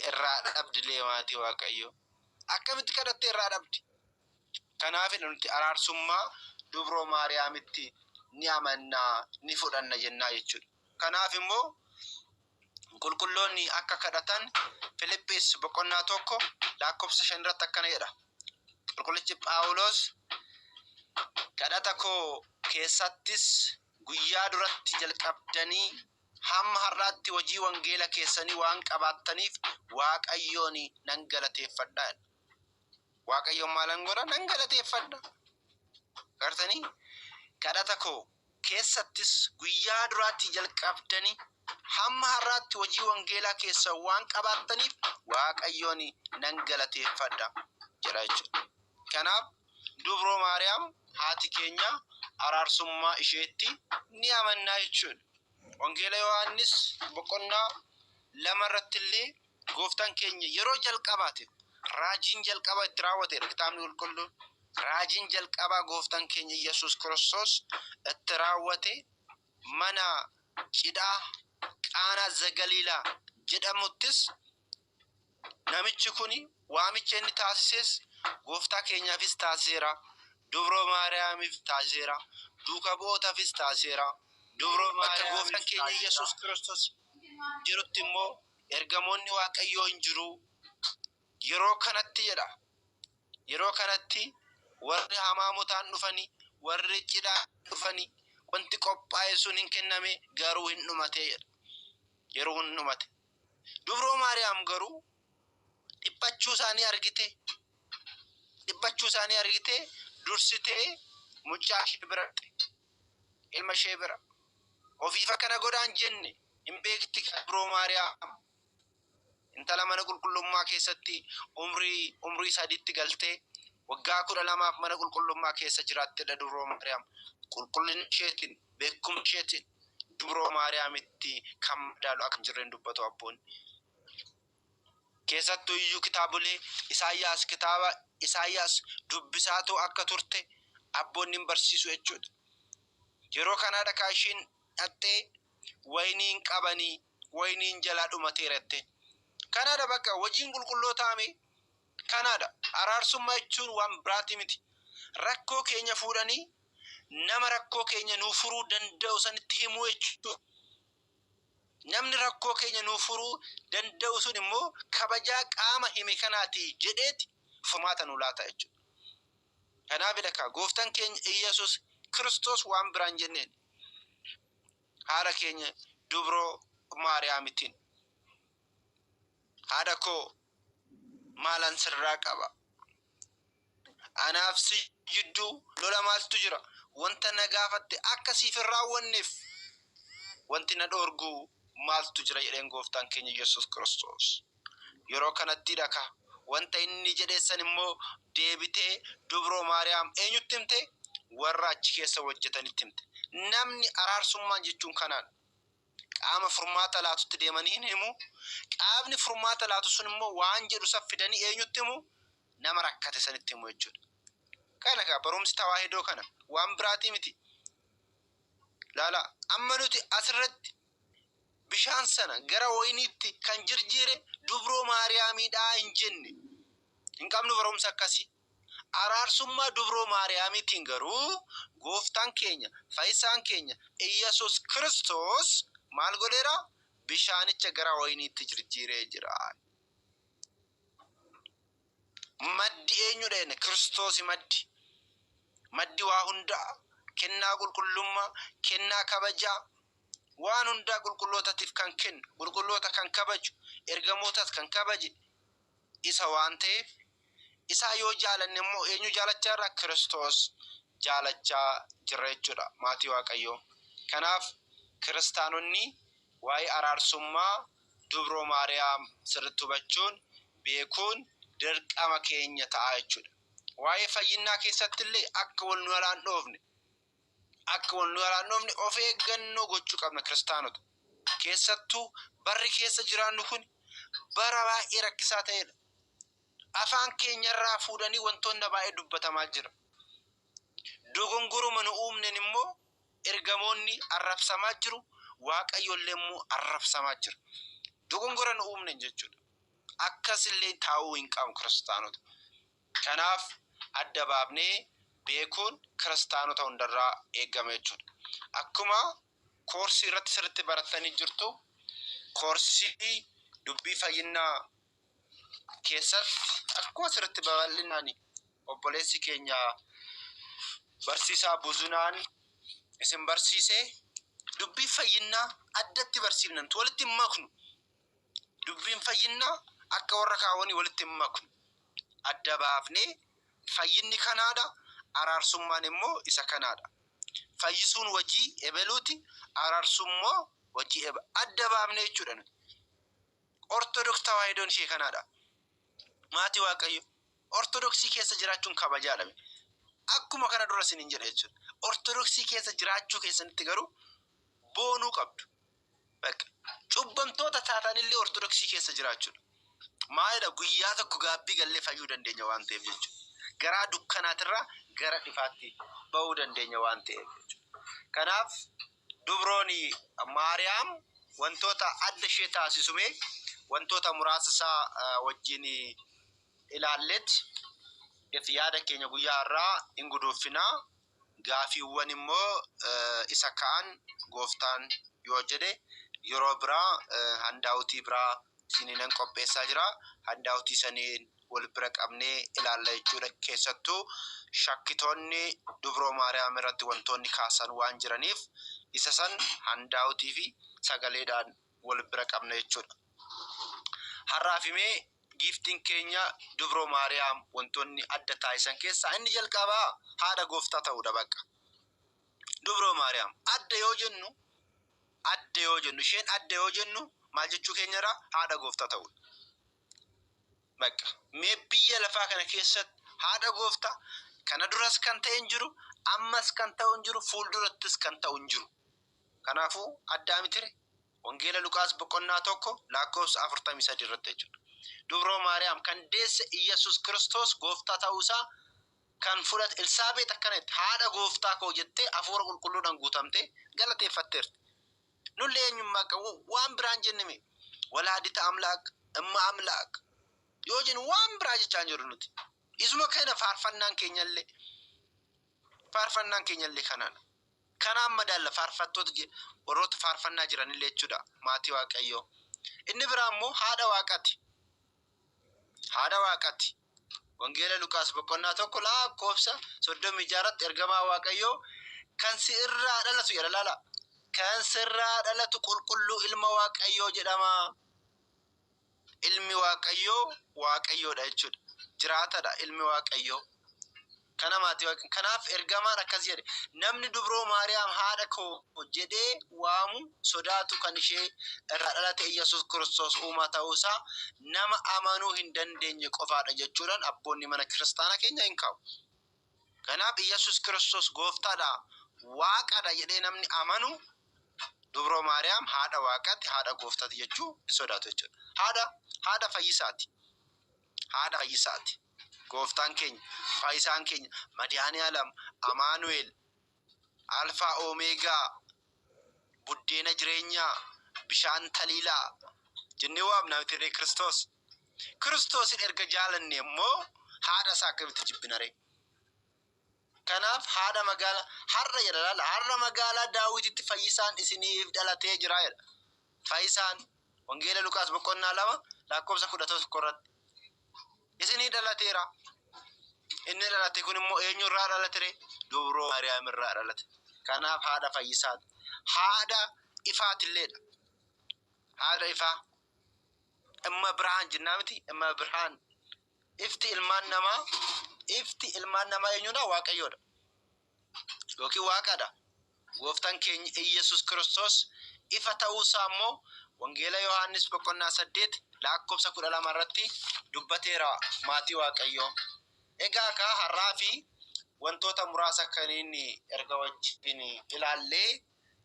irraa dhabdi leemaatii Waaqayyo. Akkamitti kadhattee irraa dhabdi? Kanaaf nuti araarsummaa Dubroo Maariyaamitti ni amannaa ni fudhanna jennaa jechuudha. Kanaaf immoo qulqulloonni akka kadhatan Filiphis boqonnaa 1 lakkoofsa 5 irratti akkana jedha. Qulqullichi Phaawulos kadhata koo keessattis guyyaa duratti jalqabdanii hamma har'aatti hojii wangeela keessanii waan qabaattaniif Waaqayyoon nan galateeffadha. Waaqayyoon maalan godha? Nan galateeffadha. Gartanii kadhata koo keessattis guyyaa duraatti jalqabdanii hamma har'aatti hojii wangeelaa keessa waan qabaattaniif Waaqayyoon nan galateeffadha jedha jechuudha. Kanaaf Dubroo Maariyaam haati keenya araarsummaa isheetti ni amannaa jechuudha. Wangeela Yohaannis boqonnaa 2 irratti illee gooftaan keenya yeroo jalqabaate raajiin jalqaba itti raawwateedha kitaabni qulqulluun. Raajiin jalqabaa gooftaan keenya Yesuus Kiristoos itti raawwate mana cidhaa Qaanaa Zagaliilaa jedhamuttis namichi kuni waamicha inni taasises gooftaa keenyaafis taasiseera. Dubroo Maariyaamiif taasiseera. Duuka bu'ootaafis taasiseera. Dubroo Maariyaam gooftaan keenya Yesuus Kiristoos jirutti immoo ergamoonni Waaqayyoo hin jiru. Yeroo kanatti jedha. Yeroo kanatti warri hamaamotaan dhufanii warri cidhaa dhufanii wanti qophaa'e sun hin kenname garuu hin dhumate jedha. Yeroo hin dhumate. Dubroo Maariyaam garuu dhiphachuu isaanii argite dursitee mucaa ishee bira ilma ishee bira ofiif akkana godhaan jenne hin beekti. Dubroo Maariyaam intala mana qulqullummaa keessatti umrii 3tti galtee waggaa 12 mana qulqullummaa keessa jiraattedha Dubroo Maariyaam. Qulqullina isheetiin beekumsa isheetiin Dubroo Maariyaamitti kan madaalu akka jirren dubbatu abboonni. Keessattuu iyyuu kitaabolee kitaaba Isaayyaas dubbisaatoo akka turte abboonni hin barsiisu jechuudha. Yeroo kanaadha kaashiin dhattee wayniin qabanii wayniin jalaa dhumateera jettee. Kanaadha bakka hojiin qulqullootaame kanaadha. Araarsummaa jechuun waan biraati miti. Rakkoo keenya fuudhanii nama rakkoo keenya nuu furuu danda'u sanitti himuu jechuudha. namni rakkoo keenya nuu furuu danda'u sun immoo kabajaa qaama hime kanaati jedheeti furmaata nuu laata jechuudha. Kanaaf ilaka gooftaan keenya Iyesuus Kiristoos waan biraan jenneen haadha keenya dubroo Maariyaamitiin haadha koo maalan sirraa qaba anaaf si jidduu lola maaltu jira wanta nagaafatte akkasiif raawwanneef wanti na dhoorgu maaltu jira jedheen gooftaan keenya Yesuus Kiristoos yeroo kanatti dhaka wanta inni jedheessan immoo deebitee dubroo Maariyaam eenyutti himte warra achi keessa hojjetanitti himte. Namni araarsummaan jechuun kanaan qaama furmaata laatutti deemanii hin himu. Qaamni furmaata laatu sun immoo waan jedhu saffidanii eenyutti himu nama rakkate sanitti himu jechuudha. Kana kaa barumsi tawaahidoo kana waan biraatii miti. Laala amma nuti asirratti bishaan sana gara wayiniitti kan jirjiire dubroo Maariyaamiidhaa hin jenne. Hin qabnu barumsa akkasii. Araarsummaa dubroo Maariyaamiitiin garuu gooftaan keenya fayyisaan keenya Iyesuus Kiristoos maal godheera bishaanicha gara wayiniitti jirjiiree jira. Maddi eenyudha inni Kiristoos maddi waa hundaa kennaa qulqullummaa kennaa kabajaa waan hundaa qulqullootaatiif kan kennu qulqulloota kan kabaju ergamootas kan kabaje isa waan ta'eef isa yoo jaalanne immoo eenyu jaalachaa irraa Kiristoos jaalachaa jira jechuudha maatii Waaqayyoo. Kanaaf kiristaanonni waa'ee araarsummaa dubroo Maariyaam sirriitti hubachuun beekuun dirqama keenya ta'a jechuudha. Waa'ee fayyinaa keessatti illee akka wal nu haraan dhoofne of eeggannoo gochuu qabna kiristaanota. Keessattuu barri keessa jiraannu kun bara baay'ee rakkisaa ta'edha. Afaan keenyarraa fuudhanii wantoonni baay'ee dubbatamaa jira. Dogongoruma nu uumnen immoo ergamoonni arrabsamaa jiru, Waaqayyollee immoo arrabsamaa jira. Dogongora nu uumnen jechuudha. Akkasillee taa'uu hin qabu kiristaanota. Kanaaf adda baafnee beekuun kiristaanota hundarraa eegama jechuudha. Akkuma koorsii irratti sirriitti baratanii jirtu, koorsii dubbii fayyinaa keessatti akkuma sirriitti babal'inaan obboleessi keenya barsiisaa Buzunaan isin barsiisee dubbii fayyinaa addatti barsiifnan walitti hin maknu. Dubbiin fayyinaa akka warra kaawwanii walitti hin maknu. Adda baafnee fayyinni kanaadha, araarsummaan immoo isa kanaadha. Fayyisuun hojii ebeluuti, araarsummoo hojii adda baafnee jechuudha. Ortodoksii tawaahidoon ishee kanaadha. Maatii Waaqayyo ortodoksii keessa jiraachuun kabajaadha. Akkuma kana dura isiniin jedha jechuudha. Ortodoksii keessa jiraachuu keessanitti garuu boonuu qabdu. Bakka cubbamtoota taatanillee ortodoksii keessa jiraachuudha. Maalidha guyyaa tokko gaabbii gallee fayyuu dandeenya waan ta'eef jechuudha. Garaa dukkanaatirraa gara ifaatti ba'uu dandeenya waan ta'eef jechuudha. Kanaaf dubrooni Maariyaam wantoota adda ishee taasisume wantoota muraasa isaa wajjin ilaalletti yaada keenya guyyaa irraa hin guduufinaa. Gaafiiwwan immoo isa kaan gooftaan yoo jedhe yeroo biraa handaawutii biraa isiniin qopheessaa jira. Handaawutii saniin wal bira qabnee ilaalla jechuudha. Keessattuu shakkitoonni dubroo Maariyaam irratti wantoonni kaasan waan jiraniif isa san handaawutii fi sagaleedhaan wal bira qabna jechuudha. Har'aafimee giftiin keenya dubroo Maariyaam wantoonni adda taasisan keessaa inni jalqabaa haadha gooftaa ta'uudha. Bakka dubroo Maariyaam adda yoo jennu isheen adda yoo jennu maal jechuu keenyarra haadha gooftaa ta'uudha. Bakka mee biyya lafaa kana keessatti haadha gooftaa kana duras kan ta'e hin jiru, ammas kan ta'u hin jiru, fuuldurattis kan ta'u hin jiru. Kanaafuu addaa mitire Wangeela Luqaas boqonnaa 1 lakkoofsa 43 irratti jechuudha. Dubroo Maariyaam kan deesse Iyesuus Kiristoos gooftaa ta'uusaa kan fudhate Elsaabeet akkanatti haadha gooftaa koo jettee hafuura qulqulluudhaan guutamtee galateeffatteerti. Nullee eenyummaa qabu waan biraan jenneme walaadita amlaaq imma amlaaq yoo jennu waan biraa jechaa jiru nuti. Isuma kana faarfannaan keenyallee kanaan Kanaan madaalla faarfattoota warroota faarfannaa jiranillee jechuudha maatii Waaqayyoo. Inni biraa immoo haadha Waaqaati. Haadha Waaqaati. Wangeela Luqaas boqonnaa 1 lakkoofsa 36 ergamaa Waaqayyoo kan si irraa dhalatu jedha laala. Kan si irraa dhalatu qulqulluu ilma Waaqayyoo jedhama. Ilmi Waaqayyoo Waaqayyoodha jechuudha. Jiraatadha ilmi Waaqayyoo. Kana maatii Waaqayyoo. Kanaaf ergamaan akkas jedhe namni dubroo Maariyaam haadha koo jedhee waamu sodaatu kan ishee irraa dhalate Yesuus Kiristoos uumaa ta'uusaa nama amanuu hin dandeenye qofaadha jechuudhaan abboonni mana kiristaanaa keenya hin kaa'u. Kanaaf Yesuus Kiristoos gooftaadha Waaqadha jedhee namni amanu dubroo Maariyaam haadha Waaqaatti haadha gooftaati jechuu hin sodaatu jechuudha. Haadha fayyisaati. Haadha fayyisaati. Gooftaan keenya fayyisaan keenya Madiyaaniyaalam Amaanu'eel Alfaa Omeegaa buddeena jireenyaa bishaan taliilaa jennee waamna miti Kiristoos. Kiristoosin erga jaalanne immoo haadha isaa akkamitti jibbinare. Kanaaf haadha magaalaa har'a jedha har'a magaalaa Daawititti fayyisaan isiniif dhalatee jira jedha. Fayyisaan Wangeela Luqaas boqonnaa 2 lakkoofsa 11 irratti isinii dhalateera. Inni dhalate kun immoo eenyurraa dhalate? Dubroo Maariyaam irraa dhalate. Kanaaf haadha fayyisaati. Haadha ifaatilleedha. Haadha ifaa. Imma birhaan jennaa miti imma birhaan. Ifti ilmaan namaa eenyudha? Waaqayyoodha. Yookiin Waaqadha. Gooftaan keenya Iyesuus Kiristoos ifa ta'uusaa immoo Wangeela Yohaannis boqonnaa 8 lakkoofsa 12 irratti dubbateera maatii Waaqayyoo. Egaa ka har'aa fi wantoota muraasa kan inni erga wajjin ilaallee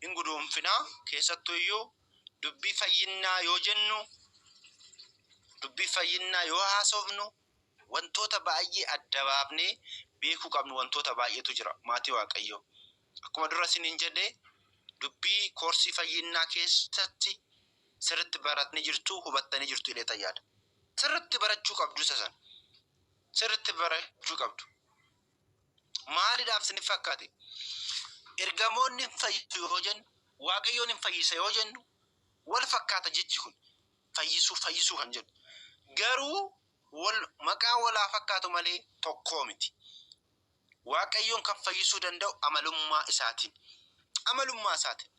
hin guduunfina keessattuu iyyuu dubbii fayyinaa yoo jennu dubbii fayyinaa yoo haasofnu wantoota baay'ee adda baafnee beekuu qabnu wantoota baay'eetu jira maatii Waaqayyoo. Akkuma dura isiniin jedhee dubbii koorsii fayyinaa keessatti sirriitti baratanii jirtu hubattanii jirtu illee tayyaadha. Sirriitti barachuu qabdu sasan. Sirriitti barachuu qabdu. Maaliidhaaf isin fakkaate? Ergamoonni fayyisu yoo jennu Waaqayyoon hin fayyisa yoo jennu wal fakkaata jechi kun fayyisuu kan jedhu. Garuu maqaa walaa fakkaatu malee tokkoo miti. Waaqayyoon kan fayyisuu danda'u amalummaa isaatiin. Amalummaa isaatiin.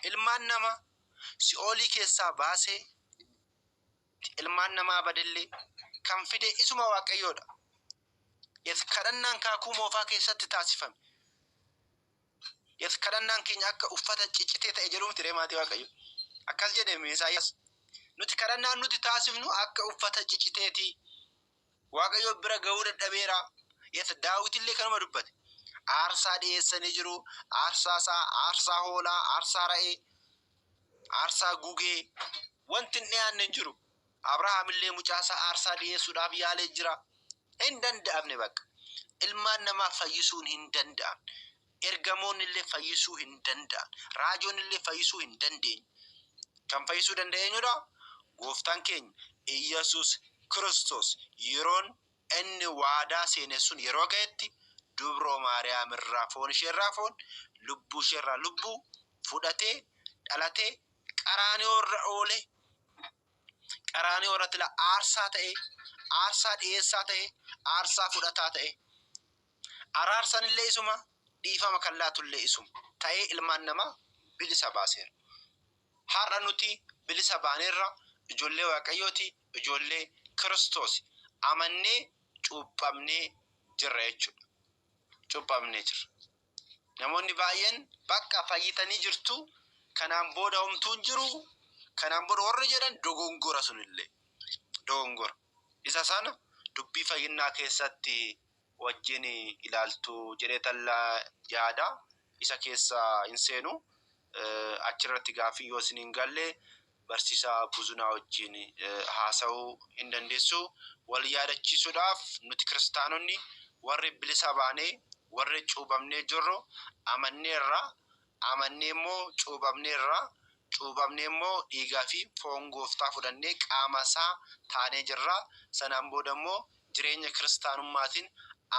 Ilmaan namaa Si'oolii keessaa baasee ilmaan namaa badallee kan fide isuma Waaqayyoodha. Kadhannaan kaakuu moofaa keessatti taasifame. Kadhannaan keenya akka uffata ciccitee ta'e jedhu miti maatii Waaqayyoo. Akkas jedhame Isaayyaas. Nuti kadhannaan nuti taasifnu akka uffata cicciteeti. Waaqayyoo bira ga'uu dadhabeera. Daawitillee kanuma dubbate. Aarsaa dhiyeessanii jiru. Aarsaa hoolaa, aarsaa ra'ee, aarsaa gugee. Wanti hin dhiyaanne hin jiru. Abrahaamillee mucaasaa aarsaa dhiyeessuudhaaf yaalee jira. Hin danda'amne bakka. Ilmaan namaa fayyisuun hin danda'an. Ergamoonni illee fayyisuu hin danda'an. Raajoonni illee fayyisuu hin dandeenye. Kan fayyisuu danda'e eenyudha? Gooftaan keenya Iyesuus Kiristoos yeroon inni waadaa seene sun yeroo ga'etti dubroo Maariyaam irraa foon isheerraa foon, lubbuu isheerraa lubbuu fudhatee dhalatee qaraanioo irra oole. Qaraanioo irratti aarsaa ta'e, aarsaa dhiyeessaa ta'e, aarsaa fudhataa ta'e. Araarsan illee isuma, dhiifama kan laatu illee isuma ta'ee ilmaan namaa bilisa baaseera. Har'a nuti bilisa baaneerra ijoollee Waaqayyooti, ijoollee Kiristoos amannee cuuphamnee jirra jechuudha. Cuuphamnee jirra. Namoonni baay'een bakka fayyitanii jirtu kanaan booda homtuun jiru. Kanaan booda warri jedhan dogongora sunillee. Dogongora. Isa sana dubbii fayyinaa keessatti wajjin ilaaltu jedhee tallaa yaada. Isa keessa hin seenu. Achirratti gaaffii yoo isin hin galle barsiisaa Buzunaa wajjin haasa'uu hin dandeessu. Wal yaadachiisuudhaaf nuti kiristaanonni warri bilisa baanee warri cuuphamnee jirru amanneerra. Amannee immoo cuuphamneerra. Cuuphamnee immoo dhiigaa fi foon gooftaa fudhannee qaama isaa taanee jirra. Sanaan booda immoo jireenya kiristaanummaatiin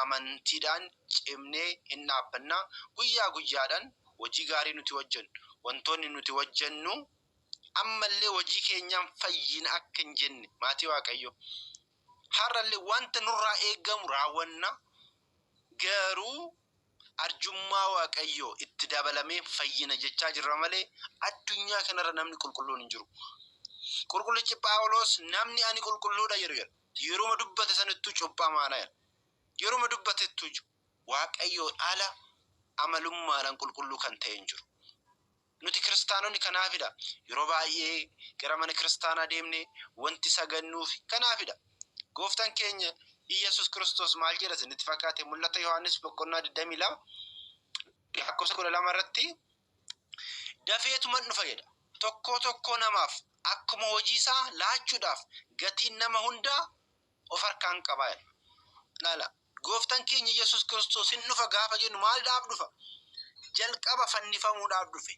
amantiidhaan cimnee hin dhaabbanna. Guyyaa guyyaadhaan hojii gaarii nuti hojjennu wantoonni nuti hojjennu ammallee hojii keenyaan fayyina akka hin jenne maatii Waaqayyo har'allee wanta nurraa eegamu raawwanna garuu arjummaa Waaqayyo itti dabalamee fayyina jechaa jirra malee addunyaa kanarra namni qulqulluun hin jiru. Qulqullichi Phaawulos namni ani qulqulluudha jedhu yeroo dubbate sanattuu cubbamaadha jedha. Yeroo dubbatettu Waaqayyo ala amalummaadhaan qulqulluu kan ta'e hin jiru. Nuti kiristaanonni kanaafidha. Yeroo baay'ee gara mana kiristaanaa deemnee wanti sagannuuf kanaafidha. Gooftaan keenya Iyesuus Kiristoos maal jedha isinitti fakkaate mul'ata Yohaannis boqonnaa 22 lakkoofsa 12 irratti dafeetuma dhufa jedha. Tokko namaaf akkuma hojii isaa laachuudhaaf gatiin nama hundaa of harkaan qaba. Laala gooftaan keenya Iyesuus Kiristoos hin dhufa gaafa jennu maaliidhaaf dhufa? Jalqaba fannifamuudhaaf dhufe,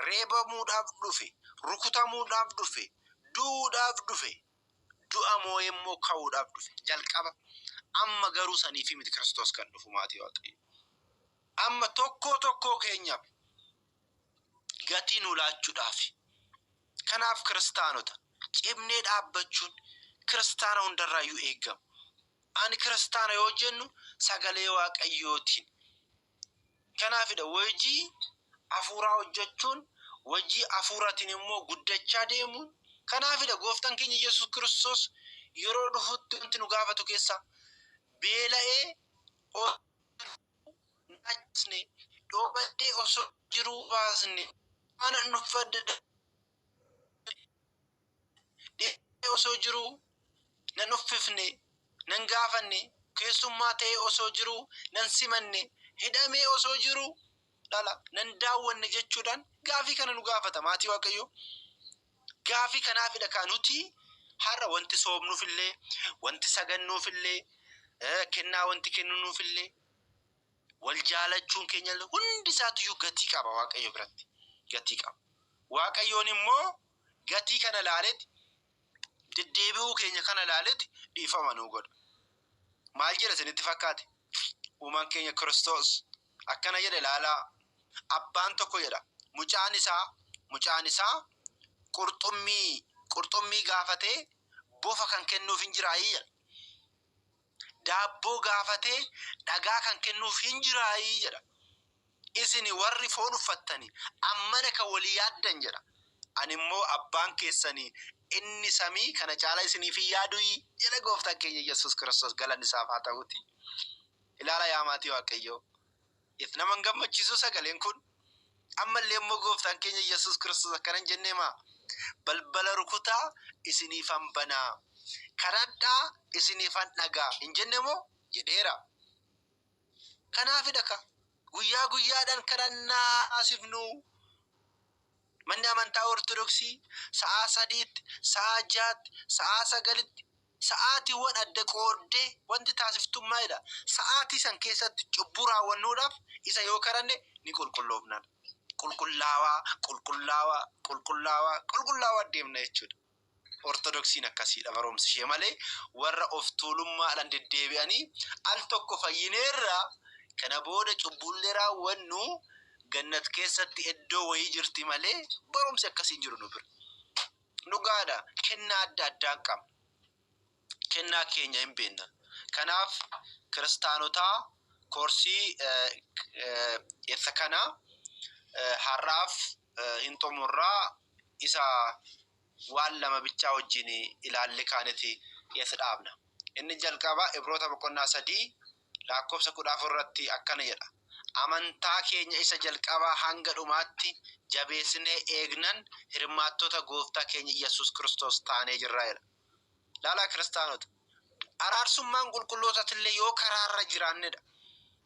reebamuudhaaf dhufe, rukutamuudhaaf dhufe, duudhaaf dhufe, du'a moo'emmoo ka'uudhaaf dhufe. Jalqaba amma garuu saniifi miti Kiristoos kan dhufu maatii Waaqayyo. Amma tokko keenyaaf gatii nu laachuudhaaf. Kanaaf kiristaanota cimnee dhaabbachuun kiristaana hundarraayyuu eegamu. Ani kiristaana yoo jennu sagalee Waaqayyootiin. Kanaafidha hojii afuuraa hojjechuun hojii afuuraatiin immoo guddachaa deemuun. Kanaafidha gooftaan keenya Yesuus Kiristoos yeroo dhufutti wanti nu gaafatu keessa beela'ee naasne dhoobadhee osoo jiruu baasne ana nuffadde osoo jiruu nan uffifne nan gaafanne keessummaa ta'ee osoo jiruu nan simanne hidhamee osoo jiruu dhala nan daawwanne jechuudhaan gaafii kana nu gaafata maatii Waaqayyo. Gaafii kanaafidha kan nuti har'a wanti soomnuufillee wanti sagannuufillee kennaa wanti kennunuufillee wal jaalachuun keenya hundi isaatu gatii qaba Waaqayyo biratti gatii qaba. Waaqayyoon immoo gatii kana laaletti deddeebi'uu keenya kana laaletti dhiifama nu godha. Maal jedha isinitti fakkaate? Uumaan keenya Kiristoos akkana jedhe ilaalaa. Abbaan tokko jedha mucaan isaa qurxummii gaafatee bofa kan kennuuf hin jiraayii jedha. Daabboo gaafatee dhagaa kan kennuuf hin jiraayii jedha. Isini warri foon uffattanii ammana kan walii yaaddan jedha. Ani immoo abbaan keessanii inni samii kana caalaa isiniif hin yaaduyii jedha gooftaan keenya Yesuus Kiristoos galanni isaaf haa ta'uuti. Ilaala yaa maatii Waaqayyoo. Nama hin gammachiisu sagaleen kun. Ammallee immoo gooftaan keenya Yesuus Kiristoos akkana hin jennee maa? Balbala rukutaa isiniifan banaa. Kadhadhaa isiniifan dhagaa hin jenne moo jedheera. Kanaafidha ka guyyaa guyyaadhaan kadhannaa asifnu. Manni amantaa Ortodoksii sa'a 3, sa'a 6, sa'a 9 sa'aatiiwwan adda qooddee wanti taasiftummaadha. Sa'aatii san keessatti cubbuu raawwannuudhaaf isa yoo kadhanne ni qulqulloofna. Qulqullaawaa deemna jechuudha. Ortodoksiin akkasiidha barumsi ishee malee warra of tuulummaadhaan deddeebi'anii al tokko fayyineerraa kana booda cubbuullee raawwannu gannat keessatti iddoo wayii jirti malee barumsi akkasiin jiru nu bira. Dhugaadha kennaa adda addaan qabna. Kennaa keenya hin beekna. Kanaaf kiristaanotaa koorsii isa kana har'aaf hin xumurraa isa waan lama bichaa wajjin ilaalle kaaniti isa dhaabna. Inni jalqaba Ibroota boqonnaa 3 lakkoofsa 14 irratti akkana jedha. Amantaa keenya isa jalqabaa hanga dhumaatti jabeessinee eegnan hirmaattota gooftaa keenya Yesuus Kiristoos taanee jirra jedha. Laala kiristaanota araarsummaan qulqullootatillee yoo karaarra jiraannedha.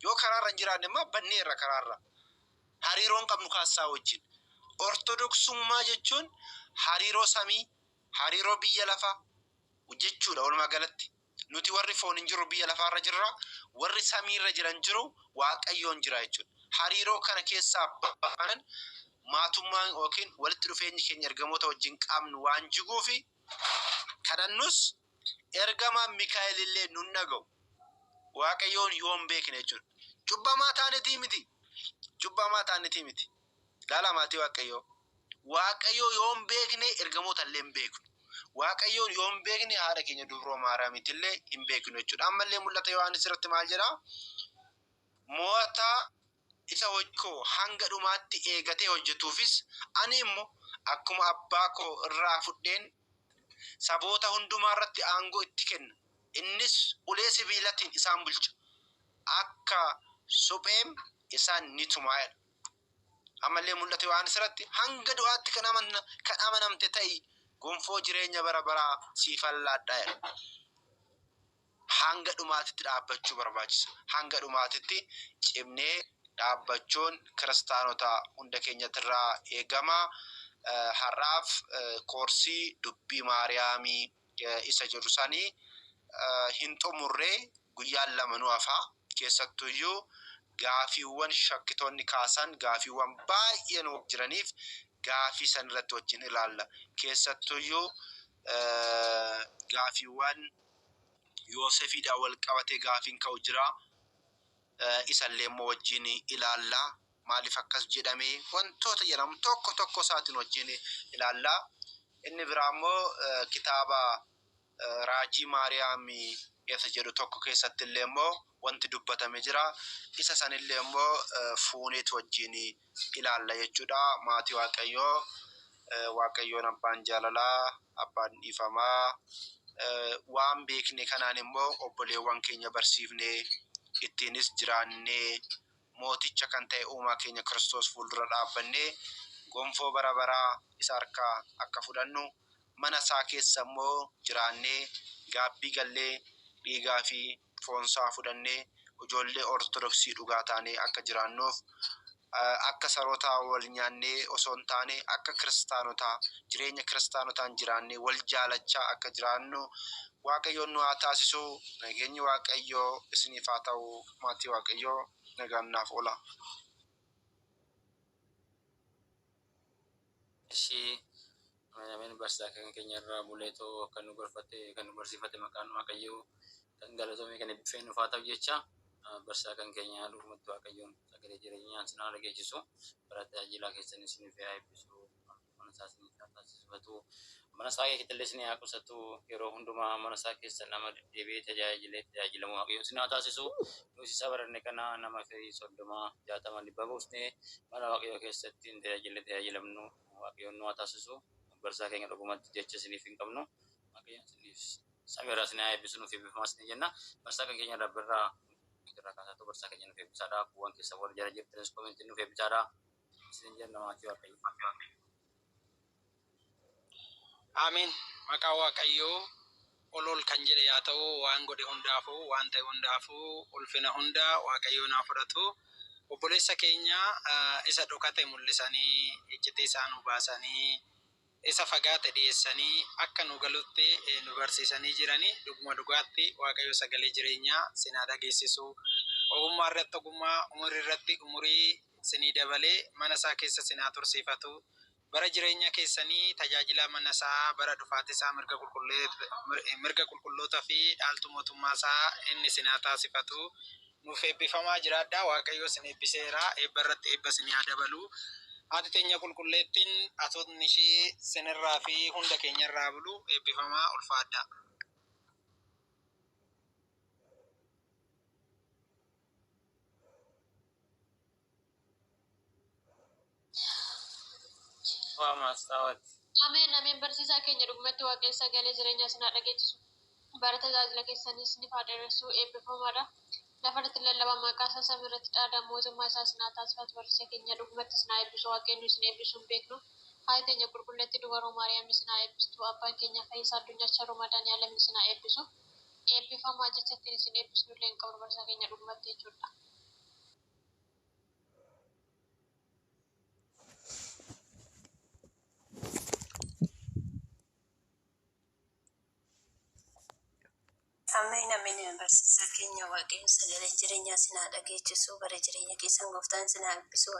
Yoo karaarra jiraanne immoo banneerra karaarra. Hariiroon qabnu kaasaa wajjin. Ortodoksummaa jechuun hariiroo samii, hariiroo biyya lafaa jechuudha walumaa galatti. Nuti warri foon hin jiru biyya lafaarra jirra, warri samiirra jiran jiru Waaqayyoon jira jechuudha. Hariiroo kana keessaa ba'an maatummaan yookiin walitti dhufeenyi keenya ergamoota wajjin qabnu waan jiguufi kadhannus ergamaan Mikaa'el illee nun dhaga'u. Waaqayyoon yoon beekne jechuudha. Cubbamaa taanetii miti. Cubbamaa taaniti miti. Laala maatii Waaqayyoo. Waaqayyoo yoon beekne ergamoota illee hin beeknu. Waaqayyoo yoon beekne haadha keenya dubroo Maariyaamitti illee hin beeknu jechuudha. Ammallee mul'ata Yohaannis irratti maal jedhaa? Mo'ata isa hojkoo hanga dhumaatti eegatee hojjetuufis ani immoo akkuma abbaa koo irraa fudheen saboota hundumaa irratti aangoo itti kenna. Innis ulee sibiilatiin isaan bulcha. Akka supheem isaan ni tumaa. Ammallee mul'ata Yohaannis irratti hanga du'aatti kan amanamte ta'i gonfoo jireenya bara baraa siif laadhaa. Hanga dhumaatitti dhaabbachuu barbaachisa. Hanga dhumaatitti cimnee dhaabbachuun kiristaanota hunda keenyatirraa eegama. Har'aaf koorsii dubbii Maariyaamii isa jedhu sanii hin xumurree guyyaan lama nu hafaa. Keessattuyyuu gaafiiwwan shakkitoonni kaasan gaafiiwwan baay'ee nu jiraniif gaafii san irratti wajjin ilaalla. Keessattuyyuu gaafiiwwan Yoosefiidhaan wal qabatee gaafiin ka'u jira. Isallee immoo wajjin ilaalla. Maaliif akkas jedhamee wantoota jedhamu tokko isaatiin wajjin ilaalla. Inni biraa immoo kitaaba raajii Maariyaamii isa jedhu tokko keessatti illee immoo wanti dubbatame jira. Isa sanillee immoo fuuneet wajjin ilaalla jechuudha. Maatii Waaqayyoo, Waaqayyoon abbaan jaalalaa, abbaan dhiifamaa, waan beekne kanaan immoo obboleewwan keenya barsiifnee ittiinis jiraannee mooticha kan ta'e uumaa keenya Kiristoos fuuldura dhaabbannee gonfoo bara baraa isa harkaa akka fudhannu mana isaa keessa immoo jiraannee gaabbii gallee dhiigaa fi foonsaa fudhannee ijoollee ortodoksii dhugaa taanee akka jiraannuuf akka sarootaa wal nyaannee osoo hin taane akka kiristaanotaa jireenya kiristaanotaan jiraannee wal jaalachaa akka jiraannu Waaqayyoon nu haa taasisu. Nageenyi Waaqayyoo isiniif haa ta'u. Maatii Waaqayyoo nagaan naaf oola. Namni barsiisaa kan keenya irraa buleetoo kan nu gorfate kan nu barsiifate maqaan Waaqayyoo kan galatoomee kan eebbifee nuuf haa ta'u jecha barsiisaa kan keenya dhugumatti Waaqayyoon sagalee jireenyaan sinaa dhageessisu bara tajaajilaa keessan isiniif haa eebbisu. Mana isaa isiniif haa taasifatu. Mana isaa keessatti isin haa qusatu. Yeroo hundumaa mana isaa keessa nama deebi'ee tajaajilamu Waaqayyoon isin haa taasisu. Nus isa baranne kana nama fi 30 60 dhibba buusnee mana Waaqayyoo keessatti tajaajilamnu Waaqayyoon nu haa taasisu. Barsiisaa keenya dhugumatti jecha isiniif hin qabnu. Waaqayyoon isiniif sagaraa isin haa eebbisu nuuf eebbifamas ni jenna. Barsiisaa kan keenya rabbirraa irraa kaasaatu barsiisaa keenya nuuf eebbisaadha. Kuuwwan keessa warra jara jirtanis koomentiin nuuf eebbisaadha. Isin jenna maatii Waaqayyoo. Amin. Maqaa Waaqayyoo ol kan jedhe yaa ta'u waan godhe hundaafuu waan ta'e hundaafuu ulfina hunda Waaqayyoo naaf fudhatu. Obboleessa keenya isa dhokate mul'isanii iccitii isaa nu baasanii isa fagaate dhiyeessanii akka nu galutti nu barsiisanii jiranii dhuguma dhugaatti Waaqayyo sagalee jireenyaa sinaa dhageessisu. Ogummaa irratti ogummaa, umurii irratti umurii sinii dabalee mana isaa keessa sinaa tursiifatu. Bara jireenya keessanii tajaajila mana isaa bara dhufaati isaa mirga qulqullootaa fi dhaaltu mootummaa isaa inni sinaa taasifatu. Nuuf eebbifamaa jiraadhaa. Waaqayyo sin eebbiseera. Eebba irratti eebba sinii haa dabalu. Haati teenya qulqulleettiin atootni ishee sinirraa fi hunda keenya irraa bulu eebbifamaa ulfaadhaa. Ameen. Barsiisaa keenya dhugumatti Waaqayyo sagalee jireenyaa sinaa dhageessisu. Bara tajaajila keessanis ni faaderessu eebbifamaadha. Lafarratti lallabaa maqaa isaa samiirratti dhaadhaa mootummaa isaa sinaa taasifatu barsiisaa keenya dhugumatti sinaa eebbisu Waaqayyo isin eebbisuun beeknu. Haati teenya qulqulleetti dubaroo Maariyaam sinaa eebbistu. Abbaan keenya Fayyisaa Addunyaa Romadaan yaalamni sinaa eebbisu. Eebbifamaa jechattiin isin eebbisnu illee hin qabnu barsiisaa keenya dhugumatti jechuudha. Amen. Barsiisaa keenya Waaqayyo sagalee jireenyaa sinaa dhageessisu bara jireenya keessan gooftaan sinaa eebbisu.